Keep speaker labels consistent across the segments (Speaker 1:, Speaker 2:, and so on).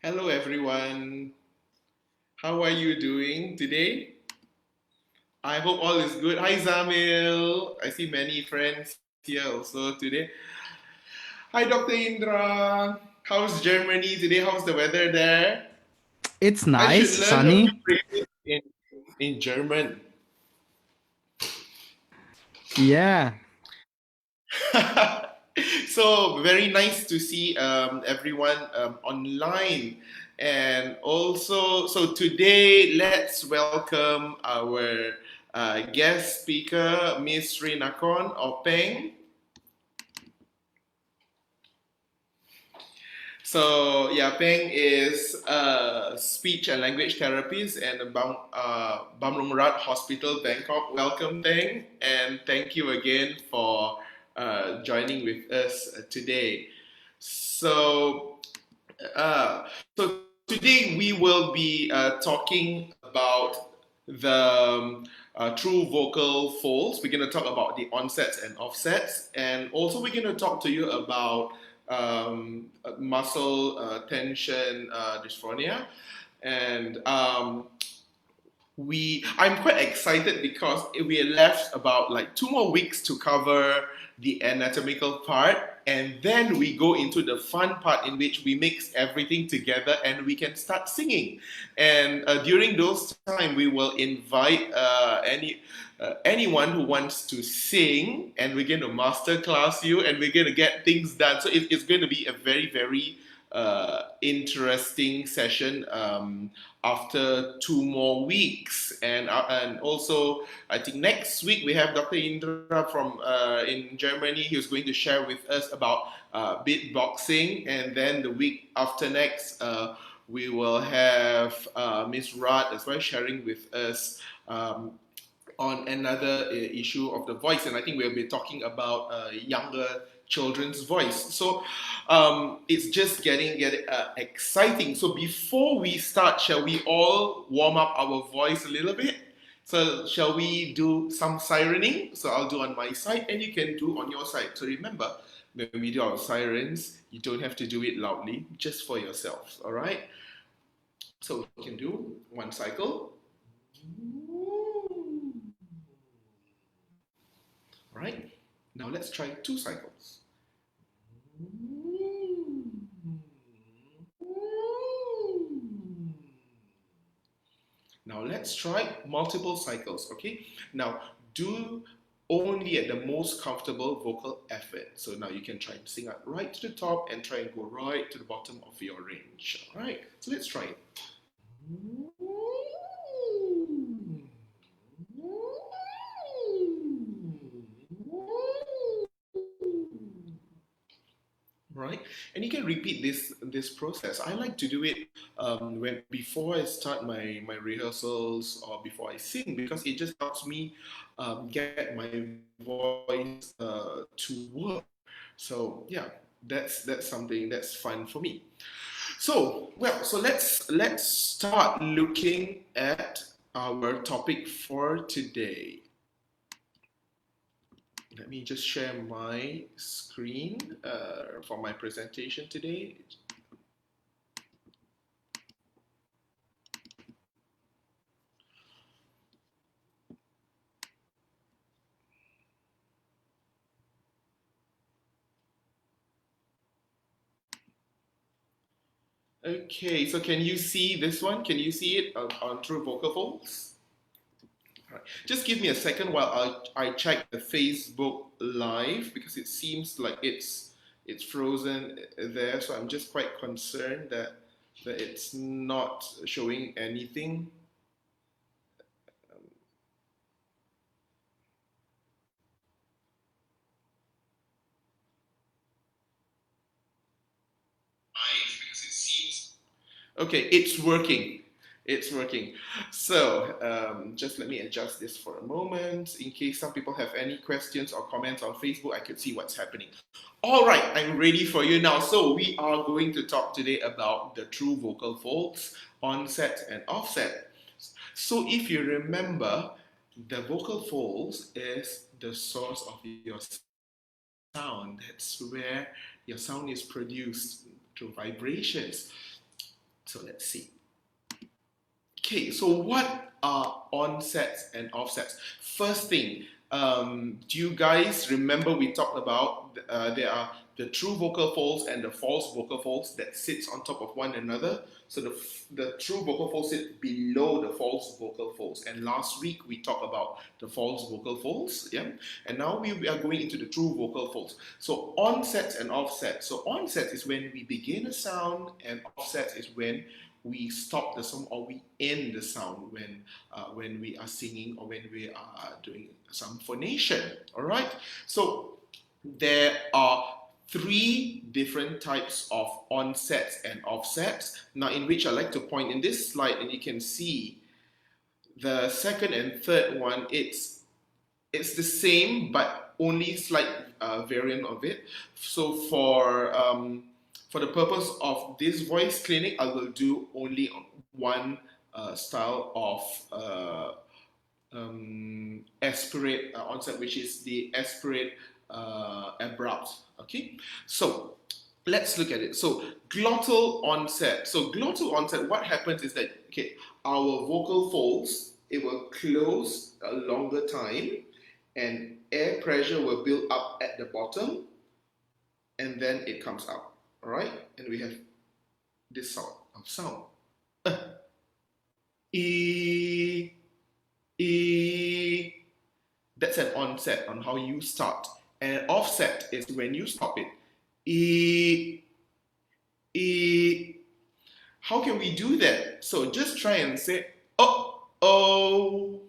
Speaker 1: Hello everyone. How are you doing today? I hope all is good. Hi Zamil. I see many friends here also today. Hi Dr. Indra. How's Germany today? How's the weather there?
Speaker 2: It's
Speaker 1: I
Speaker 2: nice,
Speaker 1: should learn a
Speaker 2: sunny.
Speaker 1: few phrases in German.
Speaker 2: Yeah.
Speaker 1: So very nice to see everyone online. And also, so today let's welcome our guest speaker, Miss Srinakorn of Peng. So yeah, Peng is a speech and language therapist and a Bamrungrad Hospital, Bangkok. Welcome, Peng, and thank you again for joining with us today. So, uh, so today we will be talking about the true vocal folds. We're going to talk about the onsets and offsets, and also we're going to talk to you about muscle tension dysphonia, and I'm quite excited because we are left about like 2 more weeks to cover the anatomical part, and then we go into the fun part in which we mix everything together and we can start singing. And during those time we will invite anyone who wants to sing, and we're going to master class you, and we're going to get things done. So it's going to be a very interesting session after 2 more weeks. And also, I think next week we have Dr. Indra from in Germany. He's going to share with us about beatboxing. And then the week after next, we will have Miss Rad as well sharing with us on another issue of the voice, and I think we'll be talking about younger children's voice. So it's just getting exciting. So before we start, shall we all warm up our voice a little bit? So shall we do some sirening? So I'll do on my side, and you can do on your side. So remember, when we do our sirens, you don't have to do it loudly, just for yourselves. All right. So we can do one cycle. Right? Now let's try 2 cycles. Now let's try multiple cycles, okay? Now do only at the most comfortable vocal effort. So now you can try and sing up right to the top and try and go right to the bottom of your range. All right, so let's try it. Right, and you can repeat this process. I like to do it when before I start my rehearsals or before I sing, because it just helps me get my voice to work. So yeah, that's something that's fun for me. So well, so let's start looking at our topic for today. Let me just share my screen for my presentation today. Okay, so can you see this one? Can you see it on True Vocal Folds? All right. Just give me a second while I check the Facebook Live, because it seems like it's frozen there. So I'm just quite concerned that it's not showing anything. Because it seems okay, it's working. It's working. So just let me adjust this for a moment in case some people have any questions or comments on Facebook. I could see what's happening. All right, I'm ready for you now. So we are going to talk today about the true vocal folds, onset and offset. So if you remember, the vocal folds is the source of your sound. That's where your sound is produced through vibrations. So let's see. Okay, so what are onsets and offsets? First thing, do you guys remember we talked about there are the true vocal folds and the false vocal folds that sits on top of one another. So the true vocal folds sit below the false vocal folds. And last week we talked about the false vocal folds, yeah. And now we are going into the true vocal folds. So onsets and offsets. So onsets is when we begin a sound, and offsets is when we stop the sound or we end the sound when we are singing or when we are doing some phonation. All right. So there are three different types of onsets and offsets. Now, in which I like to point in this slide, and you can see the second and third one. It's the same, but only slight variant of it. So for the purpose of this voice clinic, I will do only one style of aspirate onset, which is the aspirate abrupt. Okay, so let's look at it. So glottal onset. So glottal onset, what happens is that, okay, our vocal folds, it will close a longer time, and air pressure will build up at the bottom, and then it comes out. All right, and we have this sound of sound. E, E. That's an onset on how you start. And an offset is when you stop it. E, E. How can we do that? So just try and say, oh, oh,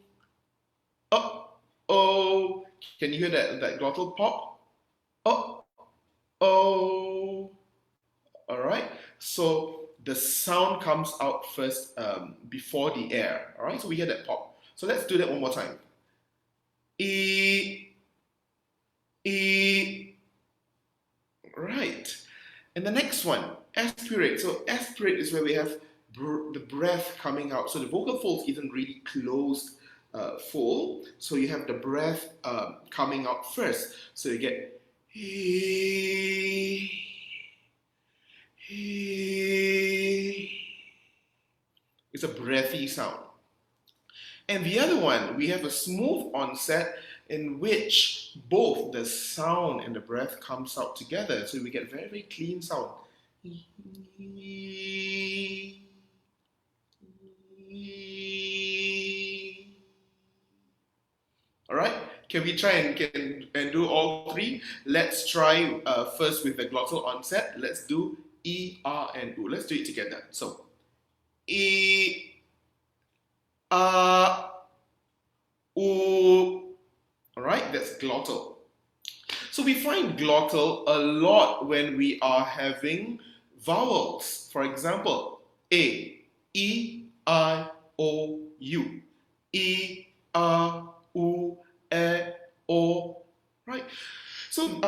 Speaker 1: oh, oh. Can you hear that glottal pop? Oh, oh. All right. So the sound comes out first before the air. All right. So we hear that pop. So let's do that one more time. E, E. Right. And the next one, aspirate. So aspirate is where we have the breath coming out. So the vocal folds isn't really closed full. So you have the breath coming out first. So you get E. It's a breathy sound. And the other one, we have a smooth onset in which both the sound and the breath comes out together. So we get very, very clean sound. All right, can we try and do all three? Let's try first with the glottal onset. Let's do E, R, and U. Let's do it together. So, E, R, U. All right, that's glottal. So we find glottal a lot when we are having vowels. For example, A, E, I, O, U. E, R, U, E, O. Right? So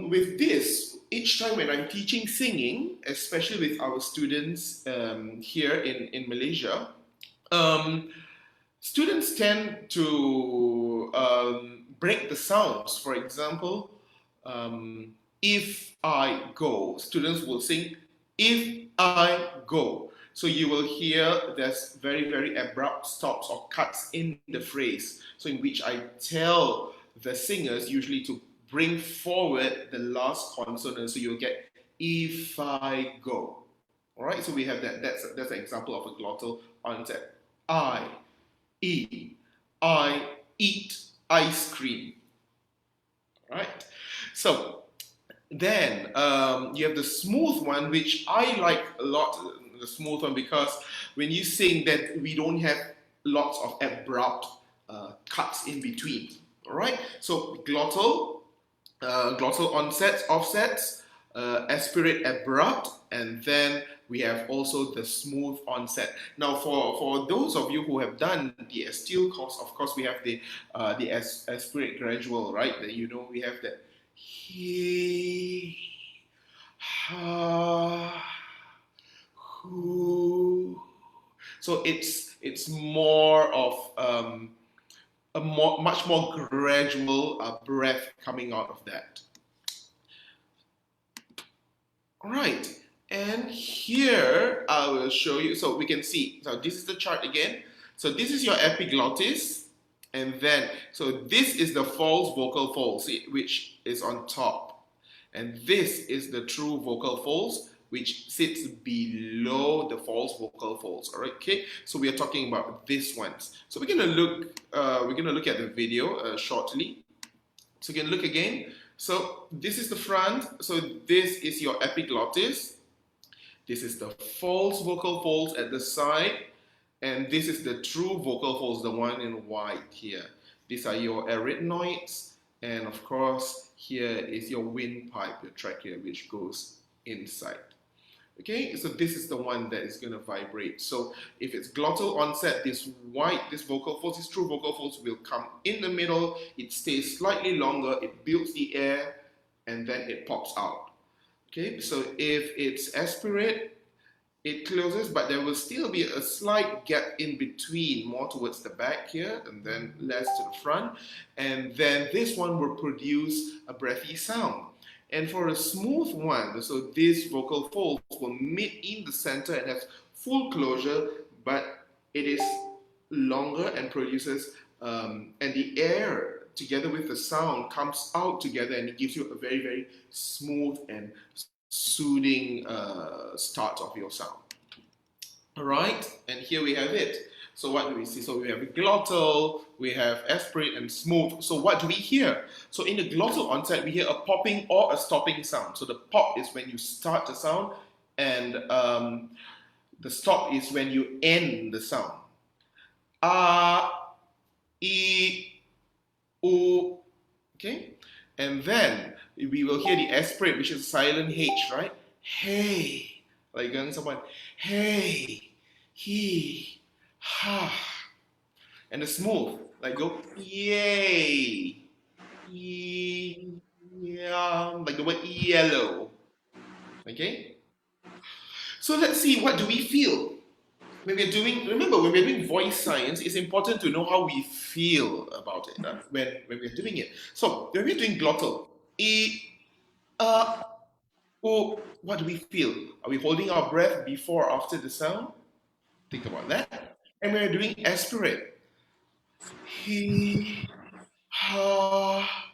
Speaker 1: with this, each time when I'm teaching singing, especially with our students here in Malaysia, students tend to break the sounds. For example, if I go, students will sing, if I go. So you will hear there's very, very abrupt stops or cuts in the phrase. So in which I tell the singers usually to bring forward the last consonant. So you'll get if I go. All right, so we have that. That's an example of a glottal onset. I eat ice cream. All right, so then you have the smooth one, which I like a lot, the smooth one, because when you sing that we don't have lots of abrupt cuts in between. All right, so glottal onsets, offsets, aspirate abrupt, and then we have also the smooth onset. Now, for those of you who have done the Estille course, of course, we have the aspirate gradual, right? That we have the he, ha, who. So it's more of much more gradual breath coming out of that. All right. And here I will show you, so we can see, so this is the chart again. So this is your epiglottis, and then, so this is the false vocal folds, which is on top. And this is the true vocal folds, which sits below the false vocal folds. All right, okay. So we are talking about this ones. So we're gonna look at the video shortly. So you can look again. So this is the front. So this is your epiglottis. This is the false vocal folds at the side, and this is the true vocal folds, the one in white here. These are your arytenoids, and of course, here is your windpipe, your trachea, which goes inside. Okay, so this is the one that is going to vibrate. So if it's glottal onset, this vocal folds, this true vocal folds will come in the middle, it stays slightly longer, it builds the air, and then it pops out. Okay, so if it's aspirate, it closes, but there will still be a slight gap in between, more towards the back here, and then less to the front. And then this one will produce a breathy sound. And for a smooth one, so this vocal folds will meet in the center and has full closure, but it is longer and produces, and the air together with the sound comes out together, and it gives you a very, very smooth and soothing start of your sound. All right, and here we have it. So what do we see? So we have glottal, we have aspirate and smooth. So what do we hear? So in the glottal onset, we hear a popping or a stopping sound. So the pop is when you start the sound, and the stop is when you end the sound. E, U, okay? And then we will hear the aspirate, which is silent H, right? Hey, like going someone, hey, he, ha. And the smooth, like go, yay, yeah, like the word yellow, okay? So let's see, what do we feel? Remember, when we're doing voice science, it's important to know how we feel about it when we're doing it. So when we're doing glottal, what do we feel? Are we holding our breath before or after the sound? Think about that. And when we're doing aspirate, he, ha,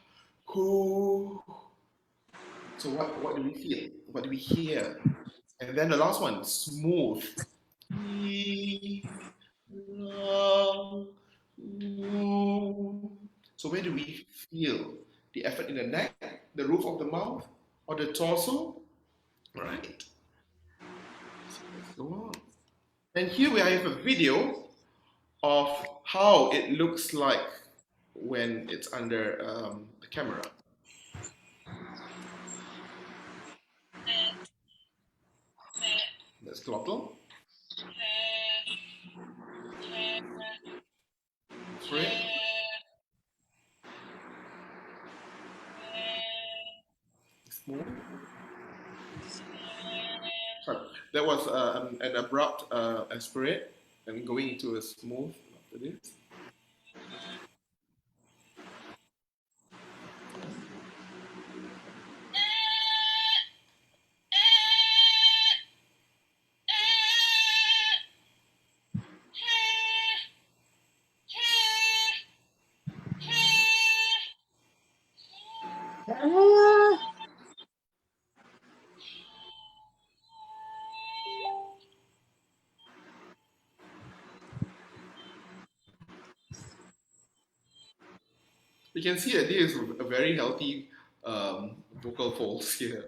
Speaker 1: who. So what do we feel? What do we hear? And then the last one, smooth. He, la, woo. So where do we feel the effort in the neck, the roof of the mouth, or the torso? Right. So let's go on. And here we have a video of how it looks like when it's under the camera. That's glottal. Free. Smooth. Sorry, that was an abrupt aspirate and going into a smooth after this. You can see that this is a very healthy vocal folds here.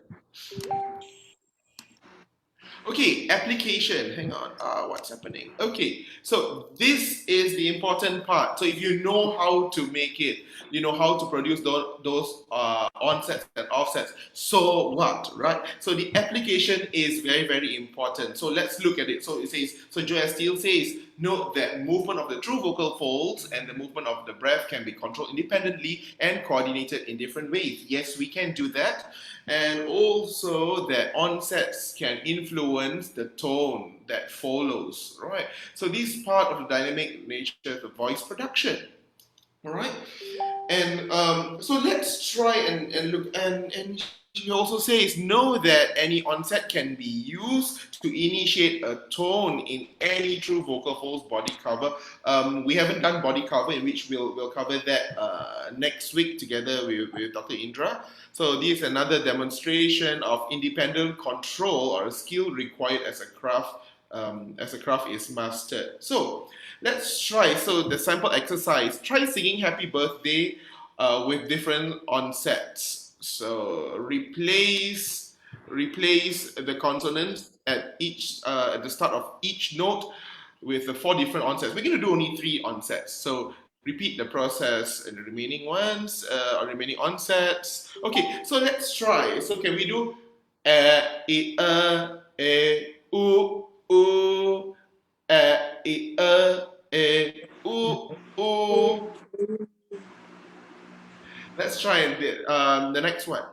Speaker 1: Okay, application. Hang on. What's happening? Okay, so this is the important part. So if you know how to make it, you know how to produce those onsets and offsets. So what, right? So the application is very, very important. So let's look at it. So it says, so Joel Steele says, note that movement of the true vocal folds and the movement of the breath can be controlled independently and coordinated in different ways. Yes, we can do that. And also that onsets can influence the tone that follows, right? So this is part of the dynamic nature of the voice production, all right? And so let's try and look and she also says, know that any onset can be used to initiate a tone in any true vocal folds body cover. We haven't done body cover, in which we'll cover that next week together with Dr. Indra. So this is another demonstration of independent control or a skill required as a craft is mastered. So let's try. So the sample exercise: try singing "Happy Birthday" with different onsets. So replace the consonants at the start of each note with the 4 different onsets. We're going to do only 3 onsets. So repeat the process in the remaining ones or remaining onsets. Okay, so let's try. So can we do ooh, ooh. Let's try the next one.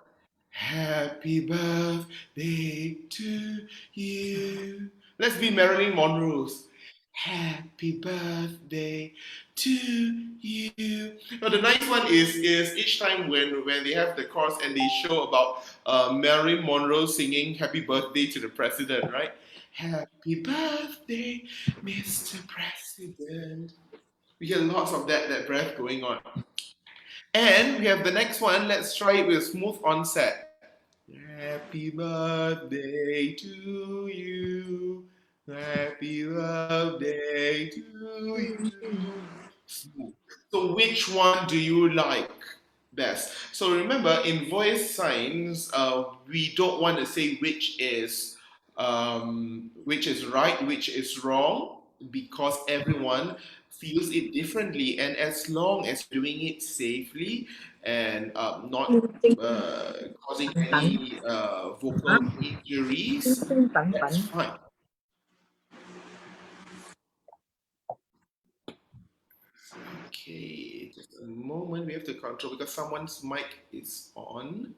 Speaker 1: Happy birthday to you. Let's be Marilyn Monroe's. Happy birthday to you. Now the nice one is each time when they have the chorus and they show about Marilyn Monroe singing Happy Birthday to the President, right? Happy birthday, Mr. President. We get lots of that breath going on. And we have the next one. Let's try it with smooth onset. Happy birthday to you. Happy birthday to you. Smooth. So which one do you like best? So remember, in voice signs, we don't want to say which is right, which is wrong, because everyone feels it differently. And as long as you're doing it safely and not causing any vocal injuries, that's fine. Okay, just a moment. We have to control because someone's mic is on.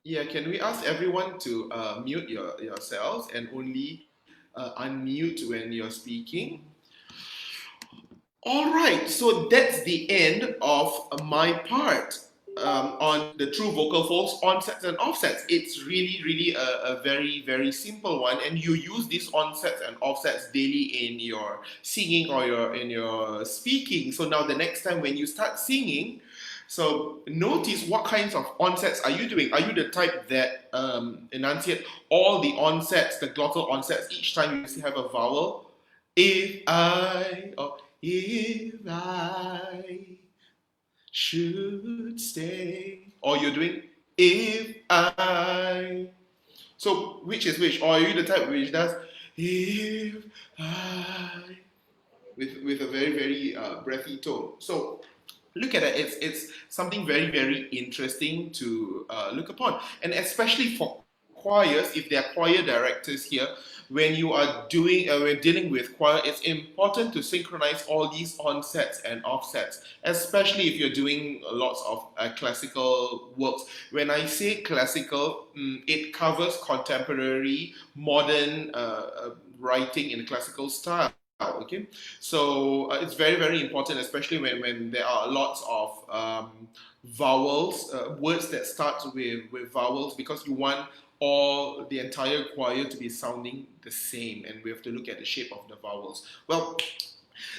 Speaker 1: Yeah, can we ask everyone to mute yourselves and only unmute when you're speaking? All right, so that's the end of my part on the true vocal folds, onsets and offsets. It's really a very, very simple one, and you use these onsets and offsets daily in your singing or in your speaking. So now the next time when you start singing, so notice what kinds of onsets are you doing. Are you the type that enunciate all the onsets, the glottal onsets, each time you have a vowel? If I should stay, or you're doing if I. So which is which? Or are you the type which does if I with a very breathy tone? So look at it. It's something very interesting to look upon, and especially for choirs, if there are choir directors here, when you are when dealing with choir, it's important to synchronize all these onsets and offsets, especially if you're doing lots of classical works. When I say classical, it covers contemporary, modern writing in classical style. Okay, so it's very important, especially when there are lots of vowels, words that start with vowels, because you want the entire choir to be sounding the same, and we have to look at the shape of the vowels. Well,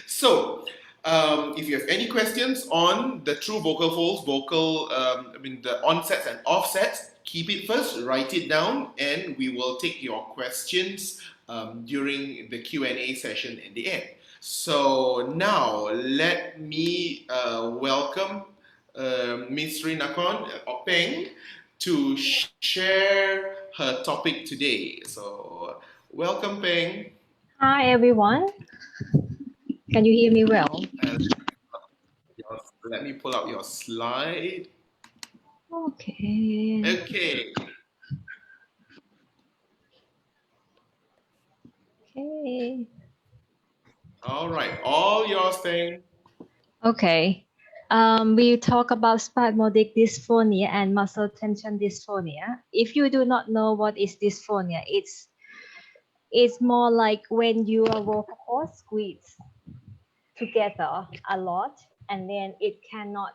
Speaker 1: so if you have any questions on the true vocal folds, the onsets and offsets, keep it first, write it down, and we will take your questions during the Q&A session in the end. So now let me welcome Ms. Srinakorn Openg to share her topic today. So welcome, Peng.
Speaker 3: Hi everyone. Can you hear me well?
Speaker 1: Let me pull out your slide.
Speaker 3: Okay.
Speaker 1: Okay.
Speaker 3: Okay.
Speaker 1: All right. All yours, Peng.
Speaker 3: Okay. We talk about spasmodic dysphonia and muscle tension dysphonia. If you do not know what is dysphonia, it's more like when your vocal cords squeeze together a lot, and then it cannot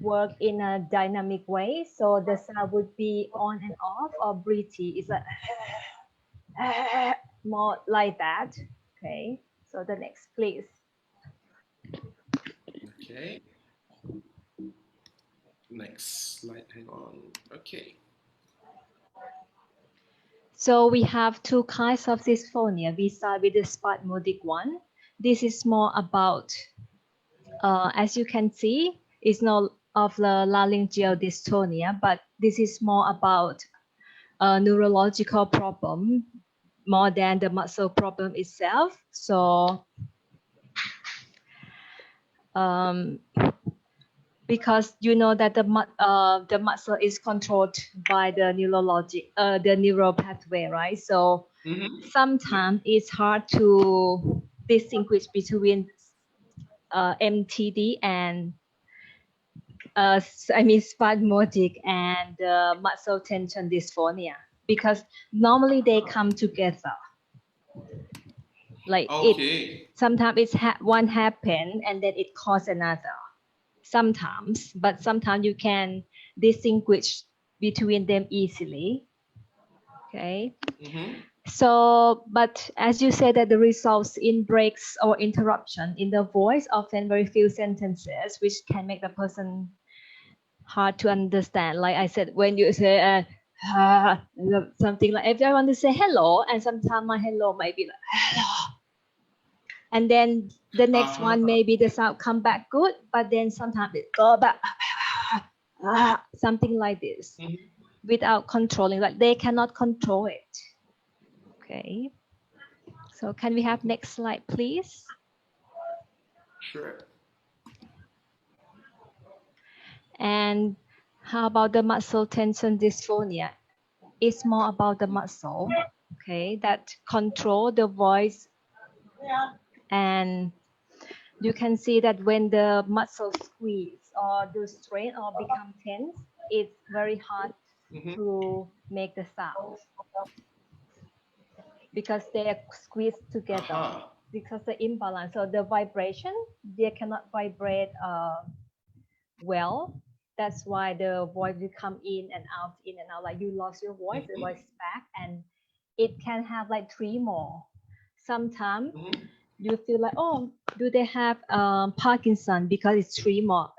Speaker 3: work in a dynamic way. So the sound would be on and off or breathy. It's like more like that. Okay. So the next, please.
Speaker 1: Okay. Next slide. Hang on. Okay.
Speaker 3: So we have two kinds of dysphonia. We start with the spasmodic one. This is more about, as you can see, it's not of the laryngeal dystonia, but this is more about a neurological problem more than the muscle problem itself. So because you know that the muscle is controlled by the the neural pathway, right? So sometimes it's hard to distinguish between MTD and spasmodic and muscle tension dysphonia, because normally they come together. Like sometimes it's one happen and then it causes another. Sometimes, but sometimes you can distinguish between them easily. Okay. So, but as you said that the results in breaks or interruption in the voice, often very few sentences, which can make the person hard to understand. Like I said, when you say something like, if I want to say hello, and sometimes my hello might be like hello, and then the next one maybe the sound come back good, but then sometimes it go back something like this without controlling. Like they cannot control it. Okay. So can we have next slide, please?
Speaker 1: Sure.
Speaker 3: And how about the muscle tension dysphonia? It's more about the muscle, okay, that control the voice. And you can see that when the muscle squeeze or do strain or become tense, it's very hard to make the sound because they are squeezed together because the imbalance. So the vibration, they cannot vibrate well. That's why the voice will come in and out, in and out. Like you lost your voice, the voice back, and it can have like three more. Sometimes you feel like, oh, do they have Parkinson because it's three more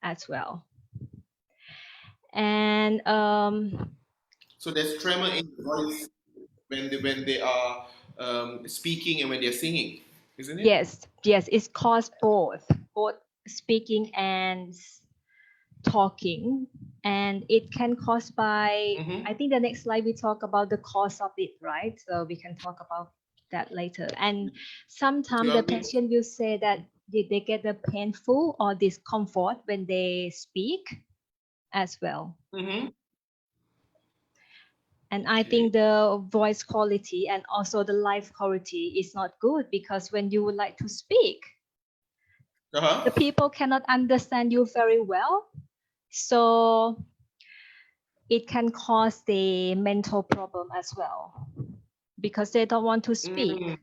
Speaker 3: as well. And
Speaker 1: so there's tremor in the voice when they are speaking and when they're singing, isn't it?
Speaker 3: Yes, it's caused both speaking and talking, and it can cause by I think the next slide we talk about the cause of it, right? So we can talk about that later. And sometimes the patient will say that they get the painful or discomfort when they speak as well. And I think the voice quality and also the life quality is not good, because when you would like to speak, the people cannot understand you very well. So it can cause the mental problem as well, because they don't want to speak.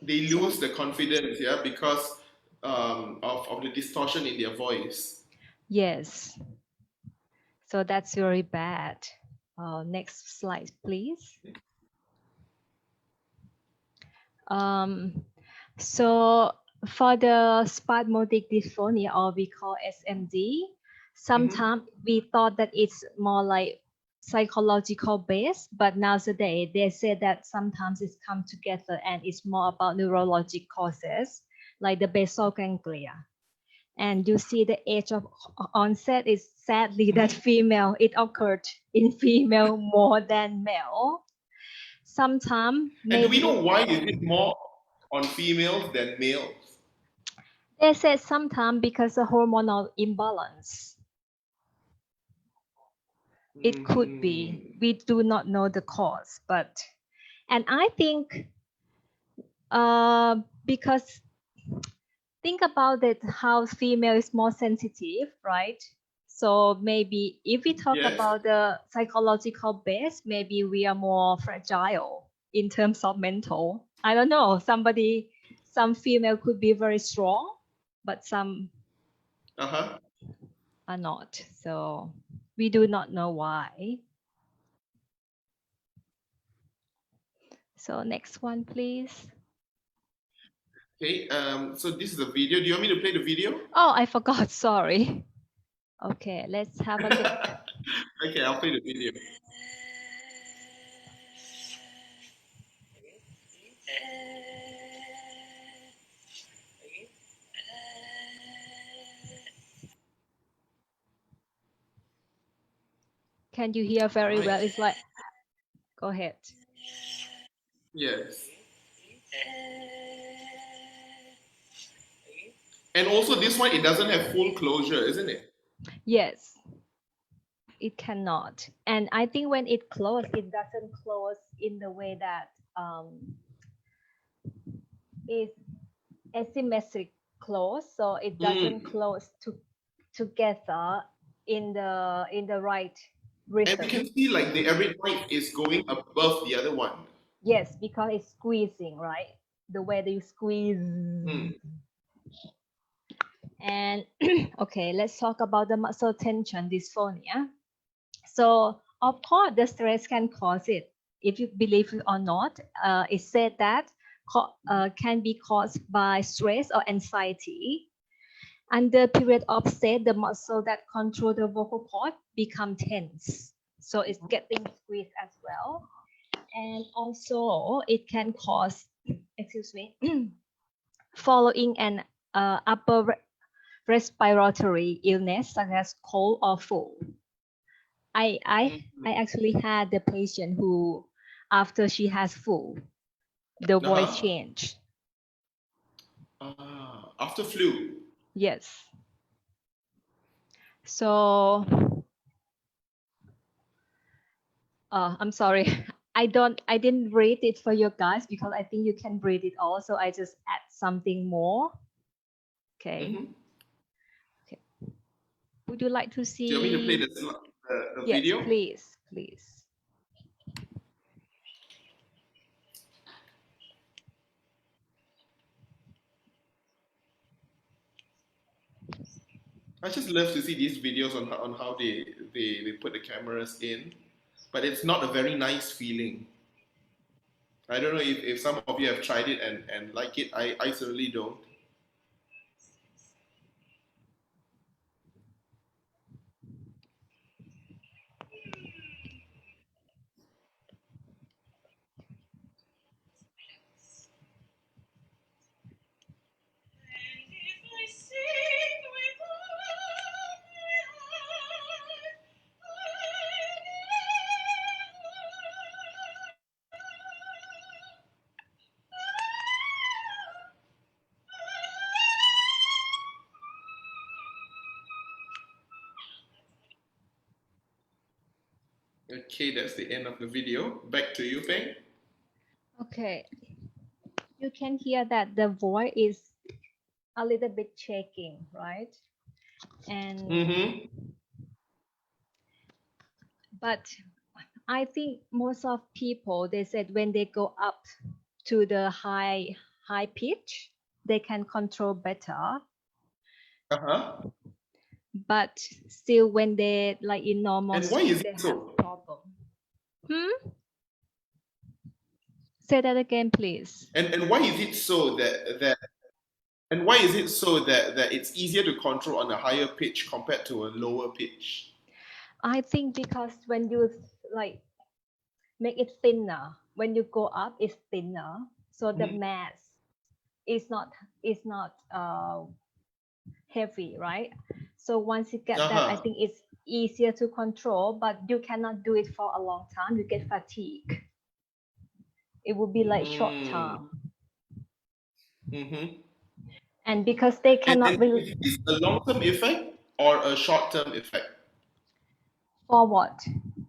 Speaker 1: They lose the confidence, because of the distortion in their voice.
Speaker 3: Yes. So that's very bad. Next slide, please. So for the spasmodic dysphonia, or we call SMD, sometimes we thought that it's more like psychological based, but nowadays they say that sometimes it's come together and it's more about neurologic causes, like the basal ganglia. And you see the age of onset is sadly that female, it occurred in female more than male. Sometimes
Speaker 1: maybe. And do we know why is it more on females than males?
Speaker 3: They said sometimes because of hormonal imbalance. It could be. We do not know the cause, but, and I think because think about it, how female is more sensitive, right? So maybe if we talk
Speaker 1: Yes.
Speaker 3: about the psychological base, maybe we are more fragile in terms of mental. I don't know. Some female could be very strong, but some
Speaker 1: Uh-huh.
Speaker 3: are not. So we do not know why. So next one, please.
Speaker 1: Okay, so this is a video. Do you want me to play the video?
Speaker 3: Oh, I forgot. Sorry. Okay, let's have a look.
Speaker 1: Okay, I'll play the video.
Speaker 3: Can you hear very
Speaker 1: Right.
Speaker 3: well? It's like, go ahead.
Speaker 1: Yes. And also this one, it doesn't have full closure, isn't it?
Speaker 3: Yes, it cannot. And I think when it closes, it doesn't close in the way that is asymmetric close. So it doesn't close together in the right rhythm.
Speaker 1: And we can see like every point is going above the other one.
Speaker 3: Yes, because it's squeezing, right? The way that you squeeze. And okay, let's talk about the muscle tension dysphonia. So of course, the stress can cause it. If you believe it or not, it's said that can be caused by stress or anxiety. Under period of stress, the muscle that control the vocal cord become tense. So it's getting squeezed as well. And also it can cause, excuse me, following an upper respiratory illness such as cold or flu. I actually had the patient who, after she has flu, the voice changed.
Speaker 1: After flu.
Speaker 3: Yes. So, I'm sorry. I didn't rate it for you guys because I think you can rate it also. I just add something more. Okay. Okay. Would you like to see?
Speaker 1: Do you want me to play the
Speaker 3: yes,
Speaker 1: video?
Speaker 3: Please, please.
Speaker 1: I just love to see these videos on how they put the cameras in, but it's not a very nice feeling. I don't know if some of you have tried it and like it. I certainly don't. Okay, that's the end of the video. Back to you, Peng.
Speaker 3: Okay. You can hear that the voice is a little bit shaking, right? And but I think most of people, they said when they go up to the high pitch, they can control better. But still, when they like in normal
Speaker 1: and why is
Speaker 3: they
Speaker 1: it so?
Speaker 3: have problem. Say that again, please.
Speaker 1: And why is it so that and why is it so that it's easier to control on a higher pitch compared to a lower pitch?
Speaker 3: I think because when you like make it thinner, when you go up, it's thinner, so the mass is not heavy, right? So once you get that, I think it's easier to control, but you cannot do it for a long time. You get fatigue. It would be like short term. And because they cannot really.
Speaker 1: Is it a long-term effect or a short-term effect?
Speaker 3: For what?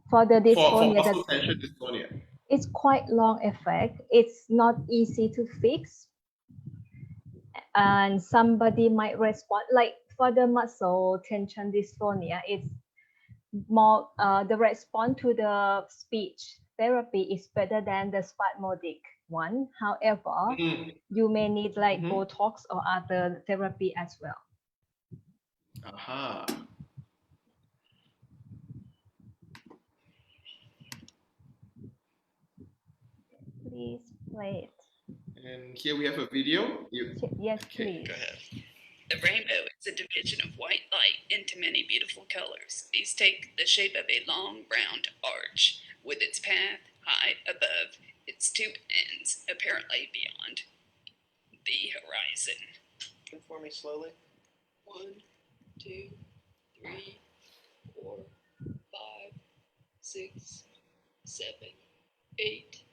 Speaker 3: For the dysphonia.
Speaker 1: For muscle tension dysphonia.
Speaker 3: It's quite long effect. It's not easy to fix. And somebody might respond, like for the muscle tension dysphonia, it's more the response to the speech therapy is better than the spasmodic one. However,
Speaker 1: Mm.
Speaker 3: you may need like
Speaker 1: Mhm.
Speaker 3: Botox or other therapy as well.
Speaker 1: Aha.
Speaker 3: Please play it.
Speaker 1: And here we have a video.
Speaker 3: Yes,
Speaker 1: Okay,
Speaker 3: please.
Speaker 1: go ahead.
Speaker 4: The rainbow is a division of white light into many beautiful colors. These take the shape of a long, round arch, with its path high above, its two ends apparently beyond the horizon.
Speaker 1: For me slowly.
Speaker 4: 1, 2, 3, 4, 5, 6, 7, 8,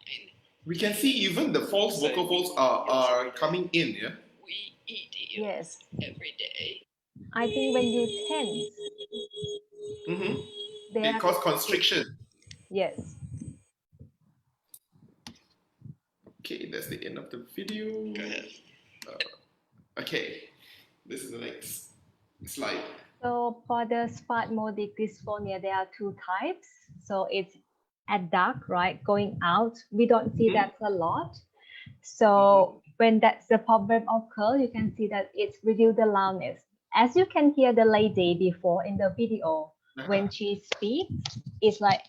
Speaker 4: 9.
Speaker 1: We can see even the false vocal folds are coming in, yeah?
Speaker 4: We eat
Speaker 3: Yes.
Speaker 4: eels every day.
Speaker 3: I think when you tense,
Speaker 1: Mm-hmm.
Speaker 3: they
Speaker 1: It
Speaker 3: are
Speaker 1: causes constriction.
Speaker 3: yes.
Speaker 1: Okay, that's the end of the video.
Speaker 4: Go ahead.
Speaker 1: Okay, this is the next slide.
Speaker 3: So for the spasmodic dysphonia, there are two types. So it's at dark, right? Going out. We don't see that a lot. So when that's the problem occur, you can see that it's reduce the loudness. As you can hear the lady before in the video, when she speaks, it's like,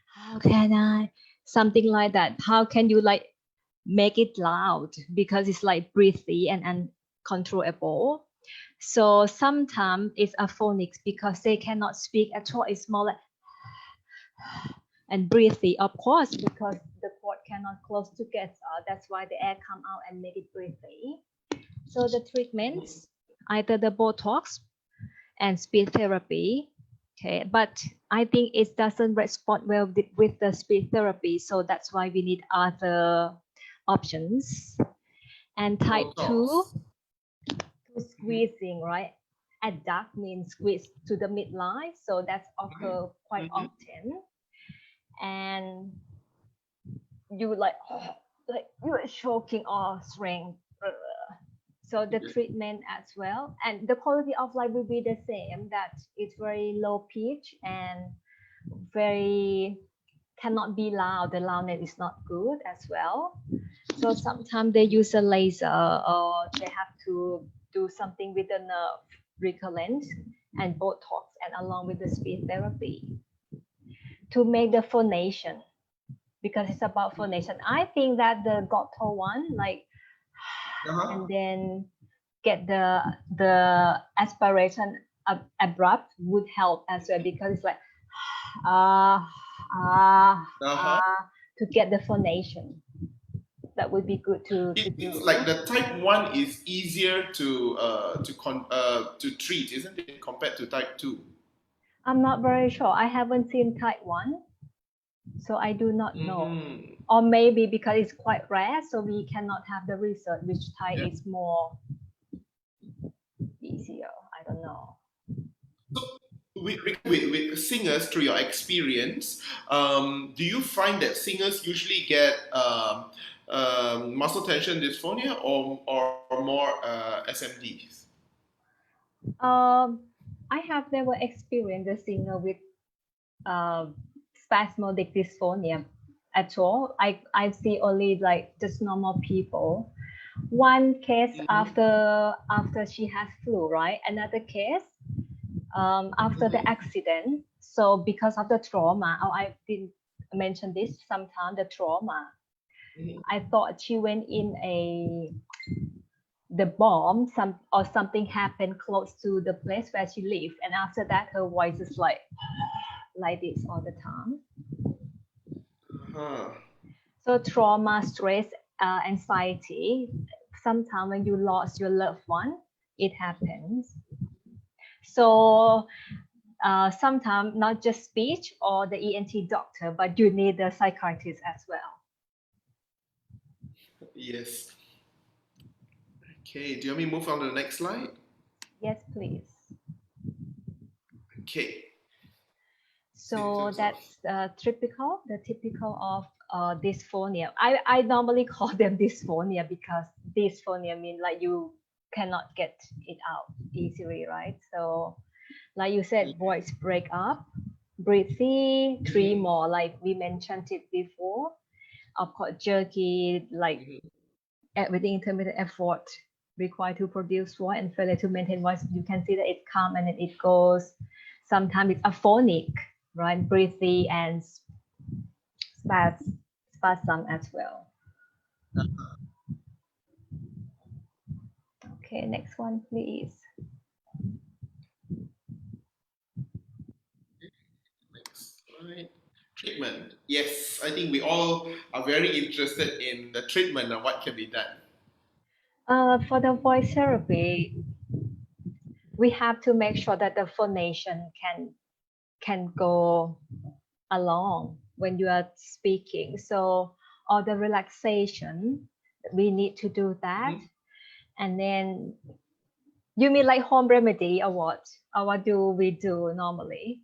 Speaker 3: how can I? Something like that. How can you like make it loud? Because it's like breathy and uncontrollable. So sometimes it's aphonics because they cannot speak at all. It's more like and breathy, of course, because the cord cannot close together. That's why the air come out and make it breathy. So the treatments, either the Botox and speech therapy. Okay, but I think it doesn't respond well with the speech therapy. So that's why we need other options. And type
Speaker 1: Botox.
Speaker 3: 2, to squeezing, right? Adduct means squeeze to the midline. So that's occur quite often. And you like you are choking or strength. So the treatment as well, and the quality of life will be the same. That it's very low pitch and very cannot be loud. The loudness is not good as well. So sometimes they use a laser or they have to do something with the nerve recurrent and Botox and along with the speech therapy to make the phonation, because it's about phonation. I think that the Goto one, like, and then get the aspiration abrupt would help as well, because it's like to get the phonation. That would be good to do.
Speaker 1: It's like the type 1 is easier to treat, isn't it, compared to type 2?
Speaker 3: I'm not very sure. I haven't seen type 1, so I do not know. Or maybe because it's quite rare, so we cannot have the research which type is more easier. I don't know.
Speaker 1: So with singers, through your experience, do you find that singers usually get muscle tension dysphonia or more SMDs?
Speaker 3: I have never experienced a singer with spasmodic dysphonia at all. I see only like just normal people. One case after she has flu, right? Another case after the accident. So because of the trauma, I didn't mention this sometime, the trauma. I thought she went in the bomb, something happened close to the place where she lived, and after that her voice is like this all the time. So trauma, stress, anxiety, sometimes when you lost your loved one, it happens. So sometimes not just speech or the ENT doctor, but you need the psychiatrist as well.
Speaker 1: Yes. Okay, do you want me to move on to the next slide?
Speaker 3: Yes, please.
Speaker 1: Okay.
Speaker 3: So that's typical of dysphonia. I normally call them dysphonia because dysphonia means like you cannot get it out easily, right? So like you said, voice break up, breathy, three more, like we mentioned it before. Of course, jerky, like with the intermittent effort required to produce voice and failure to maintain voice, you can see that it comes and then it goes. Sometimes it's aphonic, right? Breathy and spasm as well. Okay, next one, please.
Speaker 1: Next slide. Treatment. Yes, I think we all are very interested in the treatment and what can be done.
Speaker 3: For the voice therapy, we have to make sure that the phonation can go along when you are speaking. So all the relaxation, we need to do that. And then you mean like home remedy or what? Or what do we do normally?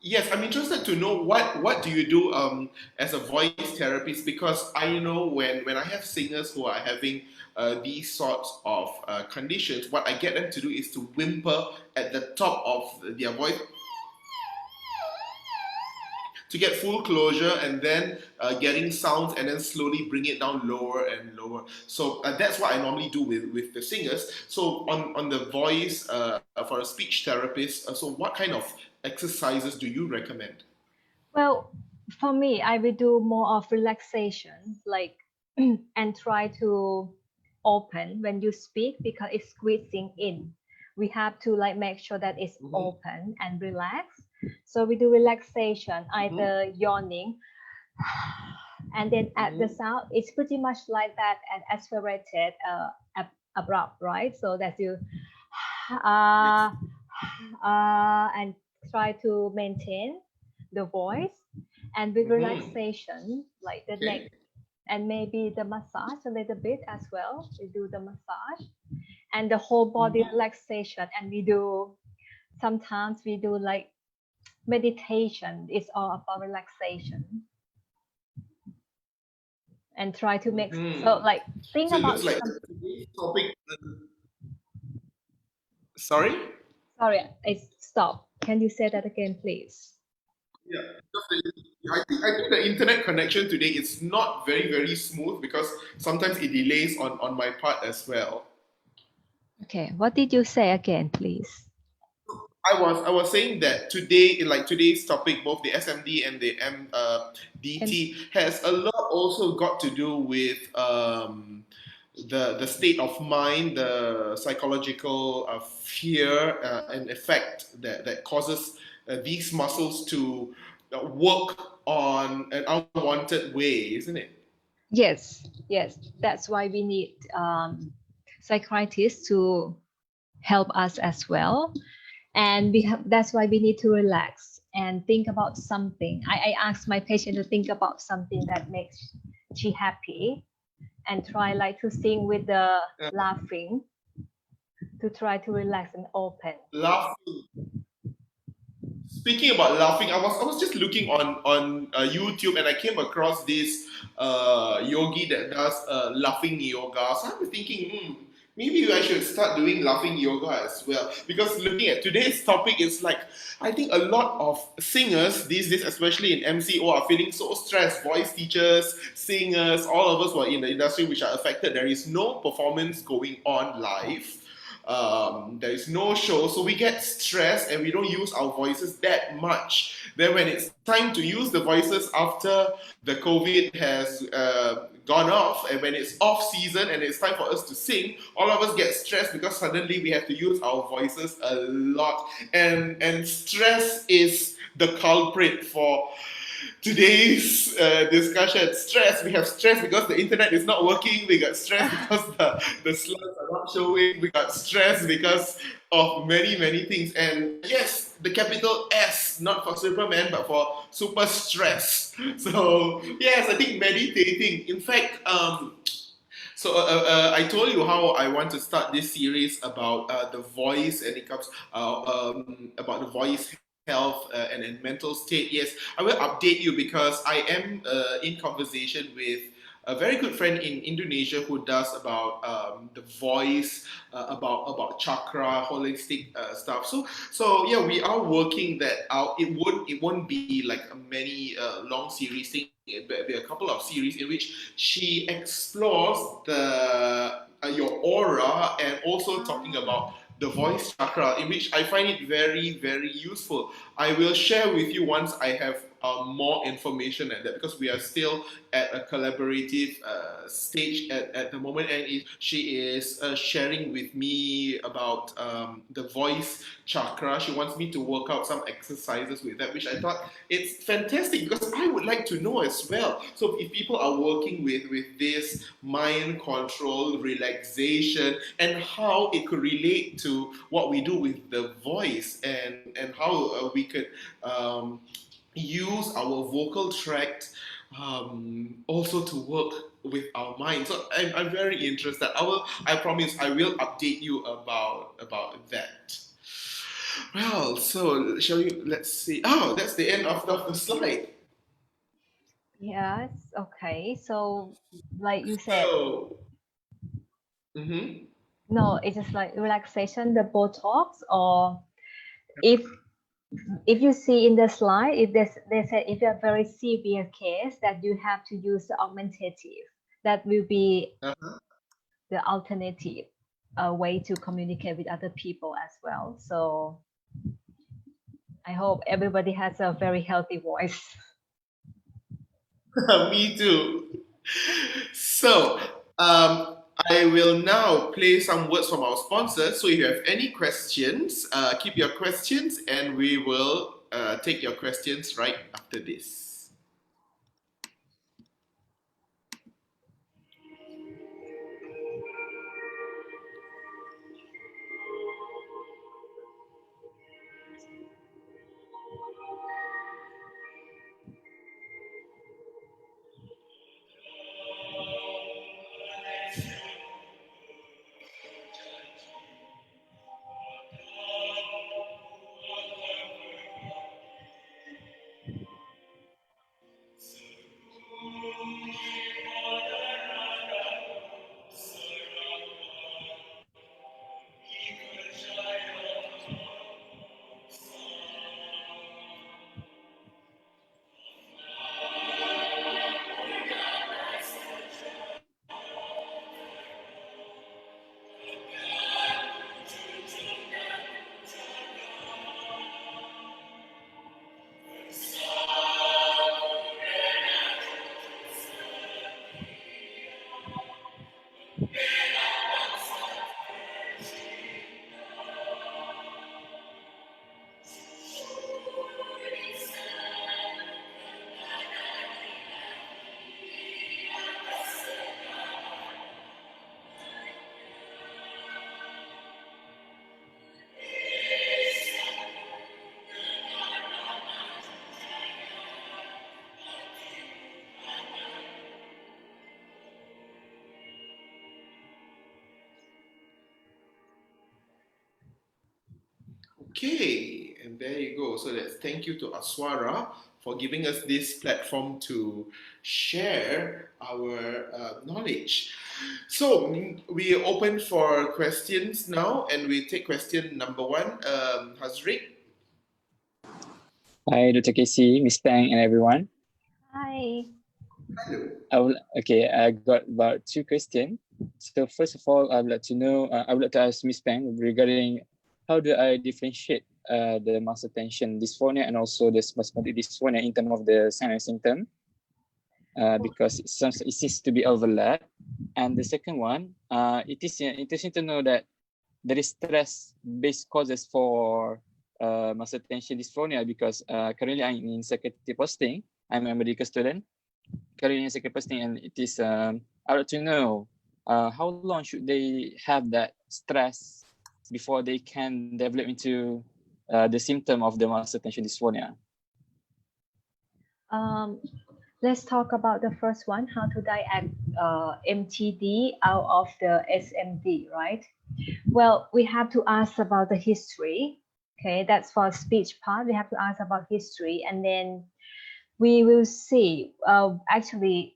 Speaker 1: Yes, I'm interested to know what do you do as a voice therapist, because I know when I have singers who are having these sorts of conditions, what I get them to do is to whimper at the top of their voice to get full closure, and then getting sounds and then slowly bring it down lower and lower. So that's what I normally do with the singers. So on the voice for a speech therapist, so what kind of exercises do you recommend?
Speaker 3: Well, for me, I will do more of relaxation, like and try to open when you speak because it's squeezing in. We have to like make sure that it's open and relaxed. So we do relaxation, either yawning and then at the sound, it's pretty much like that and aspirated, abrupt, right? So that you and try to maintain the voice, and with relaxation, like the neck and maybe the massage a little bit as well. We do the massage and the whole body relaxation, and sometimes we do like meditation. It's all about relaxation and try to make so like think
Speaker 1: So it
Speaker 3: about
Speaker 1: looks like today's topic. Sorry?
Speaker 3: sorry, I stop. Can you say that again, please?
Speaker 1: Yeah, I think the internet connection today is not very smooth, because sometimes it delays on my part as well.
Speaker 3: Okay, what did you say again, please?
Speaker 1: I was saying that today, like today's topic, both the SMD and the DT has a lot also got to do with the state of mind, the psychological fear and effect that causes these muscles to work on an unwanted way, isn't it?
Speaker 3: Yes, that's why we need psychiatrists to help us as well, and that's why we need to relax and think about something. I ask my patient to think about something that makes she happy and try like to sing with the laughing to try to relax and open.
Speaker 1: Laughing. Speaking about laughing, I was just looking on YouTube, and I came across this yogi that does laughing yoga. So I was thinking, maybe I should start doing laughing yoga as well. Because looking at today's topic, it's like I think a lot of singers these days, especially in MCO, are feeling so stressed. Voice teachers, singers, all of us who are in the industry which are affected. There is no performance going on live. There is no show, so we get stressed and we don't use our voices that much. Then when it's time to use the voices after the COVID has gone off, and when it's off season and it's time for us to sing, all of us get stressed because suddenly we have to use our voices a lot, and stress is the culprit for today's discussion. Stress. We have stress because the internet is not working. We got stress because the slides are not showing. We got stress because of many things. And yes, the capital S, not for Superman, but for super stress. So yes, I think meditating. In fact, I told you how I want to start this series about the voice, and it comes about the voice health and mental state. Yes, I will update you because I am in conversation with a very good friend in Indonesia who does about the voice, about chakra, holistic stuff. So yeah, we are working that out. It won't be like a many long series thing. It'll be a couple of series in which she explores the your aura and also talking about the voice chakra, in which I find it very, very useful. I will share with you once I have more information at that, because we are still at a collaborative stage at the moment, and she is sharing with me about the voice chakra. She wants me to work out some exercises with that, which I thought it's fantastic, because I would like to know as well. So if people are working with this mind control, relaxation, and how it could relate to what we do with the voice, and how we could use our vocal tract also to work with our mind. So I'm very interested. I promise I will update you about that. Well, so shall we? Let's see. Oh, that's the end of the slide.
Speaker 3: Yes. Okay. So, like you said,
Speaker 1: So, mhm.
Speaker 3: no, it's just like relaxation, the Botox, or if you see in the slide, if they said if you have very severe case that you have to use the augmentative, that will be
Speaker 1: Uh-huh.
Speaker 3: the alternative way to communicate with other people as well. So I hope everybody has a very healthy voice.
Speaker 1: Me too. So, I will now play some words from our sponsors. So, if you have any questions, keep your questions, and we will take your questions right after this. Okay, and there you go. So that's thank you to ASWARA for giving us this platform to share our knowledge. So we open for questions now, and we take question number one. Hazrik.
Speaker 5: Hi, Dr. Casey, Miss Tang, and everyone.
Speaker 3: Hi.
Speaker 1: Hello.
Speaker 5: I got about 2 questions. So first of all, I would like to ask Miss Tang regarding how do I differentiate the muscle tension dysphonia and also the spasmodic dysphonia in terms of the sign and symptom, because it seems to be overlap. And the second one, it is interesting to know that there is stress-based causes for muscle tension dysphonia, because currently I'm in secretary posting. I'm a medical student currently in secretary posting, and it is I would like to know how long should they have that stress before they can develop into the symptom of the muscle tension dysphonia.
Speaker 3: Let's talk about the first one, how to diagnose MTD out of the SMD, right? Well, we have to ask about the history. Okay, that's for speech part. We have to ask about history, and then we will see. Actually,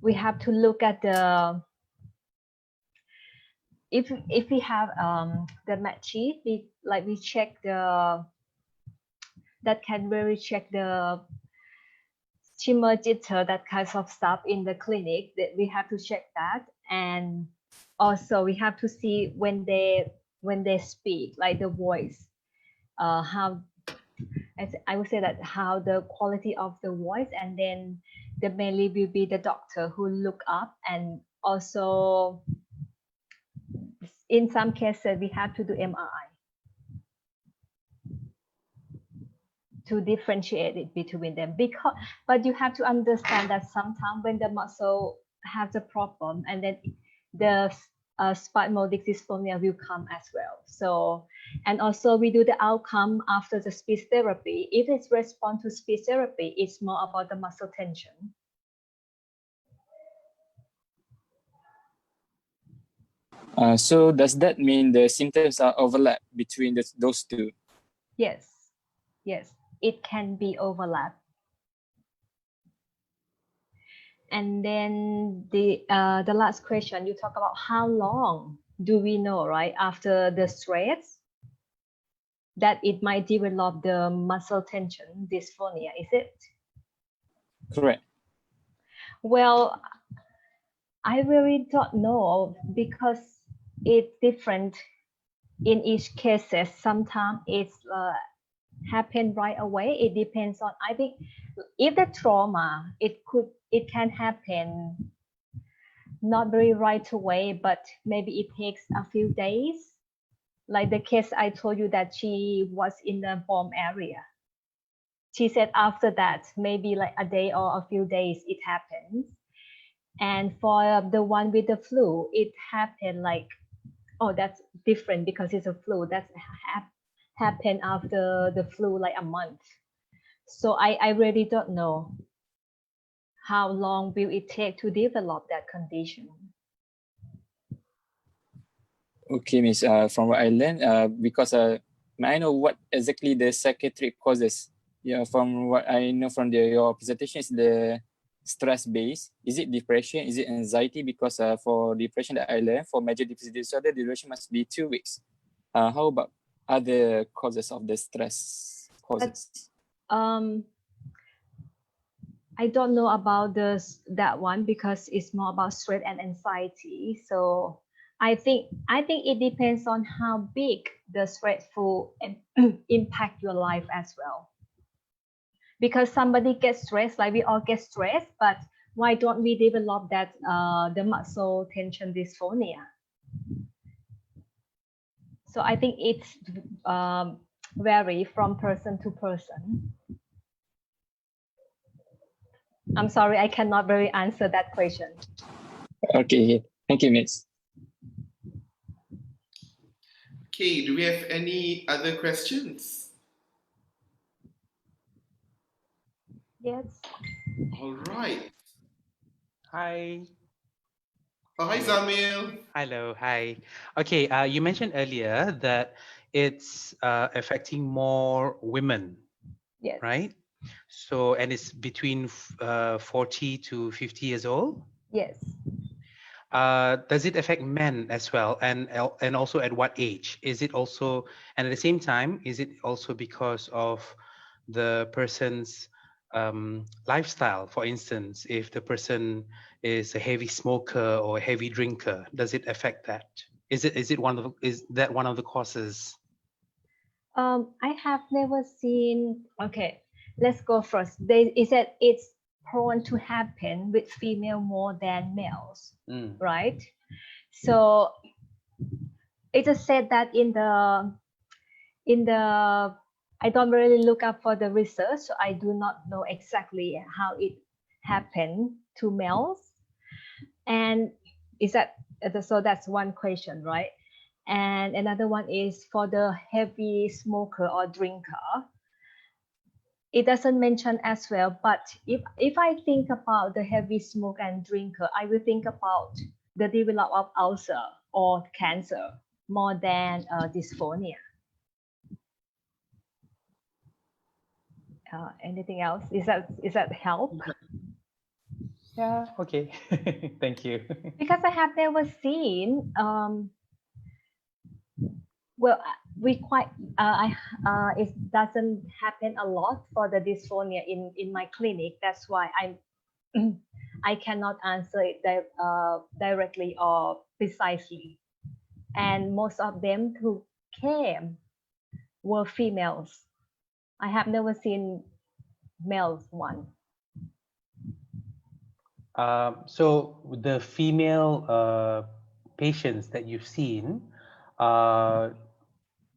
Speaker 3: we have to look at the if we have the match sheet, we check the that can really check the shimmer jitter, that kinds of stuff in the clinic, that we have to check that. And also we have to see when they speak, like the voice, how I would say that how the quality of the voice. And then the mainly will be the doctor who look up. And also in some cases we have to do MRI to differentiate it between them. But you have to understand that sometimes when the muscle has a problem, and then the spasmodic dysphonia will come as well. So, and also we do the outcome after the speech therapy. If it's respond to speech therapy, it's more about the muscle tension.
Speaker 5: So does that mean the symptoms are overlap between those two?
Speaker 3: Yes, yes, it can be overlap. And then the last question, you talk about how long do we know, right, after the stress that it might develop the muscle tension dysphonia, is it?
Speaker 5: Correct.
Speaker 3: Well, I really don't know, because it's different in each cases. Sometimes it's happen right away. It depends on, I think, if the trauma, it can happen not very right away, but maybe it takes a few days. Like the case I told you that she was in the bomb area. She said after that, maybe like a day or a few days it happens. And for the one with the flu, it happened like, oh, that's different because it's a flu. That's happened after the flu, like a month. So I really don't know how long will it take to develop that condition.
Speaker 5: Okay, Miss. From what I learned, because may I know what exactly the psychiatric causes? Yeah, from what I know from your presentation is the stress base. Is it depression? Is it anxiety? Because for depression that I learned, for major depressive disorder, the duration must be 2 weeks. How about other causes of the stress causes?
Speaker 3: I don't know about that one, because it's more about stress and anxiety. So I think it depends on how big the stressful impact your life as well. Because somebody gets stressed, like we all get stressed, but why don't we develop that the muscle tension dysphonia? So I think it's vary from person to person. I'm sorry, I cannot really answer that question.
Speaker 5: Okay, thank you, Miss.
Speaker 1: Okay, do we have any other questions?
Speaker 3: Yes.
Speaker 1: All right.
Speaker 6: Hi.
Speaker 1: Oh, hi, Zamil.
Speaker 6: Hello. Hi. Okay. You mentioned earlier that it's affecting more women,
Speaker 3: Yes.
Speaker 6: right? So, and it's between 40 to 50 years old.
Speaker 3: Yes.
Speaker 6: Does it affect men as well? And also at what age? Is it also, and at the same time, is it also because of the person's lifestyle? For instance, if the person is a heavy smoker or a heavy drinker, does it affect that? Is that one of the causes?
Speaker 3: I have never seen. Okay, let's go first. They said it's prone to happen with female more than males, right? So it just said that in the I don't really look up for the research, so I do not know exactly how it happened to males. And is that so? That's one question, right? And another one is for the heavy smoker or drinker. It doesn't mention as well, but if I think about the heavy smoke and drinker, I will think about the development of ulcer or cancer more than dysphonia. Anything else? Is that help?
Speaker 6: Yeah, okay. Thank you.
Speaker 3: Because I have never seen. Well, we quite. It doesn't happen a lot for the dysphonia in my clinic. That's why I cannot answer it directly or precisely. And most of them who came were females. I have never seen males one.
Speaker 6: So the female patients that you've seen,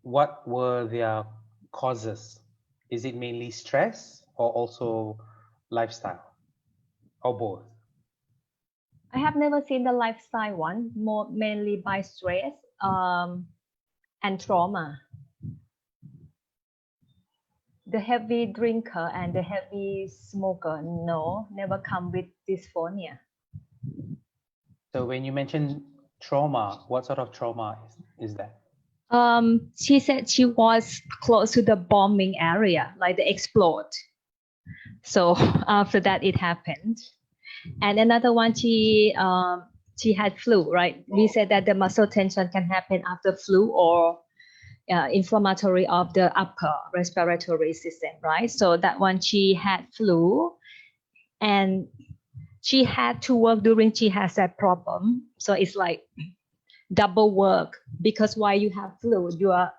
Speaker 6: what were their causes? Is it mainly stress or also lifestyle or both?
Speaker 3: I have never seen the lifestyle one, more mainly by stress and trauma. The heavy drinker and the heavy smoker, no, never come with dysphonia.
Speaker 6: So when you mention trauma, what sort of trauma is that?
Speaker 3: She said she was close to the bombing area, like the explode. So after that, it happened. And another one, she had flu, right? We said that the muscle tension can happen after flu or inflammatory of the upper respiratory system, right? So that one, she had flu and she had to work during she has that problem. So it's like double work, because while you have flu, your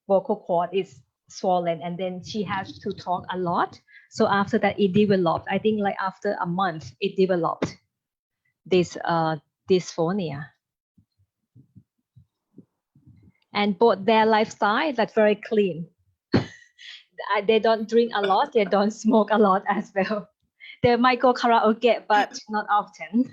Speaker 3: vocal cord is swollen and then she has to talk a lot. So after that, it developed, I think like after a month, it developed this dysphonia. And both their lifestyle, that's very clean. They don't drink a lot, they don't smoke a lot as well. They might go karaoke, but not often.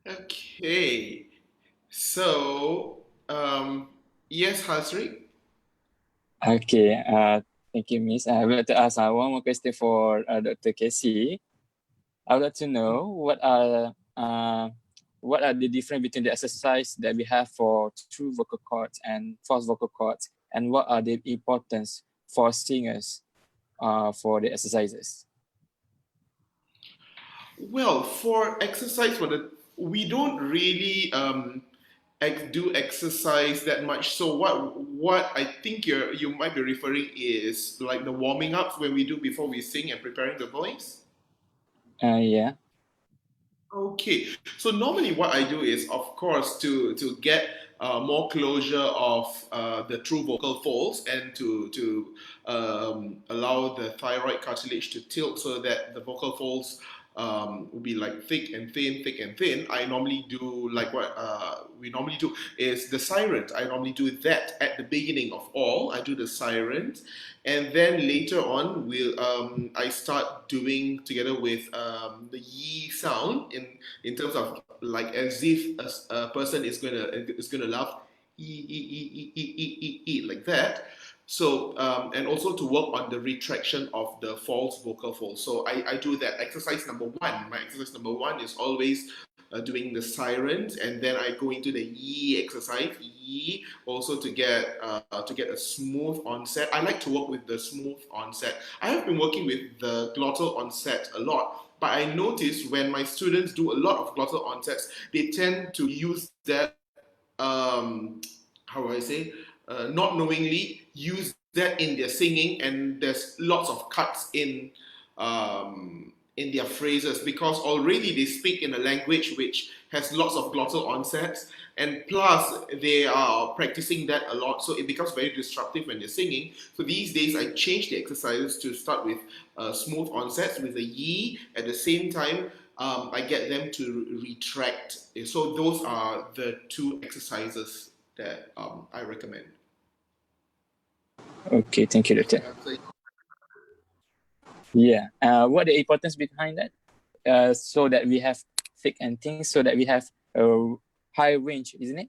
Speaker 1: Okay, so yes, Hasri.
Speaker 5: Okay, thank you, Miss. I would like to ask one more question for Dr. Casey. I would like to know what are the difference between the exercise that we have for true vocal cords and false vocal cords, and what are the importance for singers for the exercises?
Speaker 1: Well, for exercise, we don't really do exercise that much. So what I think you might be referring is like the warming ups when we do before we sing and preparing the voice.
Speaker 5: Yeah.
Speaker 1: Okay, so normally what I do is, of course, to get more closure of the true vocal folds and to allow the thyroid cartilage to tilt so that the vocal folds will be like thick and thin. I normally do like what we normally do is the sirens. I normally do that at the beginning of all. I do the sirens, and then later on I start doing together with the yi sound in terms of like as if a person is gonna laugh like that. So and also to work on the retraction of the false vocal folds. So I do that. Exercise number one. My exercise number one is always doing the sirens, and then I go into the yi exercise, yi, also to get a smooth onset. I like to work with the smooth onset. I have been working with the glottal onset a lot, but I notice when my students do a lot of glottal onsets, they tend to use that how do I say, not knowingly use that in their singing, and there's lots of cuts in their phrases because already they speak in a language which has lots of glottal onsets, and plus they are practicing that a lot, so it becomes very disruptive when they're singing. So these days I change the exercises to start with smooth onsets with a yi. At the same time, I get them to retract. So those are the two exercises that I recommend.
Speaker 5: Okay, thank you, Doctor. Yeah. What the importance behind that? So that we have thick and thin, so that we have a high range, isn't it?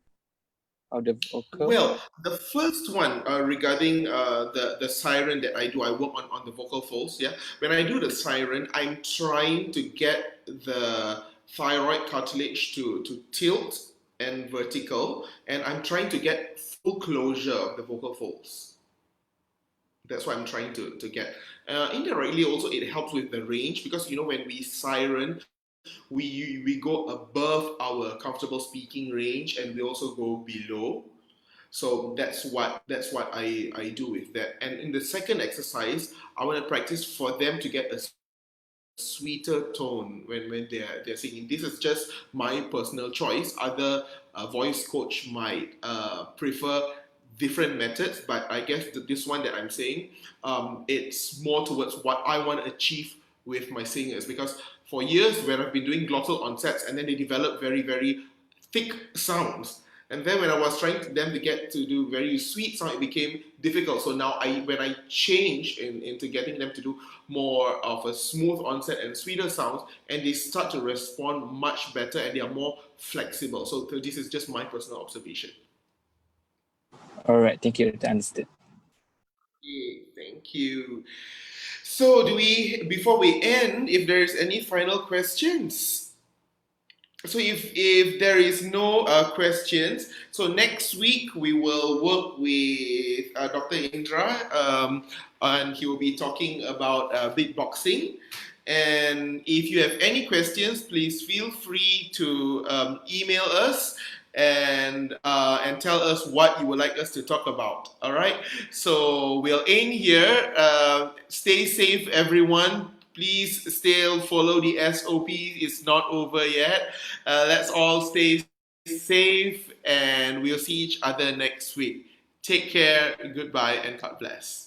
Speaker 5: Of the vocal.
Speaker 1: Well, the first one regarding the siren that I do, I work on the vocal folds. Yeah, when I do the siren, I'm trying to get the thyroid cartilage to tilt and vertical, and I'm trying to get full closure of the vocal folds. That's what I'm trying to get. Indirectly, also it helps with the range because when we siren, we go above our comfortable speaking range and we also go below. So that's what I do with that. And in the second exercise, I want to practice for them to get a sweeter tone when they're singing. This is just my personal choice. Other voice coach might prefer different methods, but I guess this one that I'm saying, it's more towards what I want to achieve with my singers. Because for years when I've been doing glottal onsets, and then they develop very, very thick sounds. And then when I was trying them to get to do very sweet sound, it became difficult. So now when I change into getting them to do more of a smooth onset and sweeter sounds, and they start to respond much better and they are more flexible. So this is just my personal observation.
Speaker 5: All right, thank you. Understood.
Speaker 1: Okay, thank you. So before we end, if there is any final questions? So if there is no questions, so next week we will work with Dr. Indra, and he will be talking about beatboxing. And if you have any questions, please feel free to email us and tell us what you would like us to talk about. All right. So we'll end here. Stay safe, everyone. Please still follow the SOP. It's not over yet. Let's all stay safe, and we'll see each other next week. Take care, goodbye, and God bless.